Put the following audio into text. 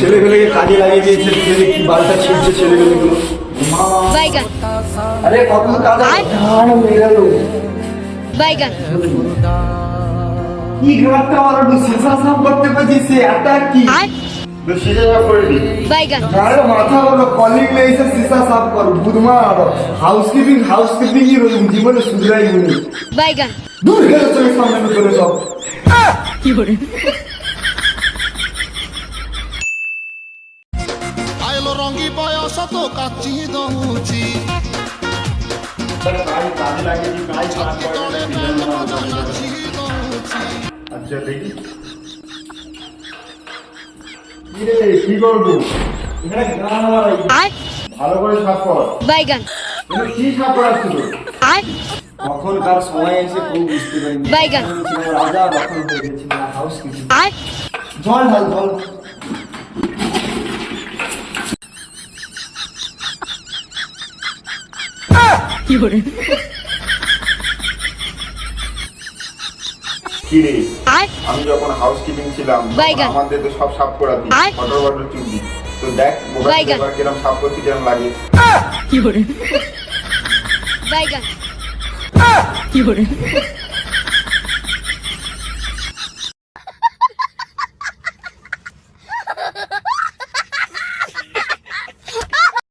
ছেলেগুলোকে কাজে লাগিয়ে দিয়েছে, কি বালটা ছিঁড়ছে ছেলেগুলো। আরে কত কাজ হয়ে গেল। কি ঘাটটা আমার শেষা সাফ করতে পারছিস, এটা কি शीशा साफ कर दी अरे माथा वाला कॉलिंग में इसे शीशा साफ कर बुधमा हाउसकीपिंग ही जीवन सुधराई हुई बैगन दूर गए चले सामने में चले सब की हो रहे आइलो रंगी बयस तो काची दउची काई काज लागे जी काई काम करे अच्छा देखी কি করবো এখানে গান মারাই ভালো করে সাফ কর बैगन তুমি কি সাফ করাচ্ছিল কখন কার সময় এসে কেউ বুঝতে পারিনি बैगन রাজা দখল হয়ে গেছে হাউস কিছু জল ঢাল জল की हो रहे কি রে আমি যখন হাউসকিপিং ছিলাম আমাদের তো সব সাফ করাতি ওয়াটার ওয়াটার চুবি তো দেখ মোবাইল এবার কিরকম সাফ করতে কিরকম লাগে की हो रहे बैगन की हो रहे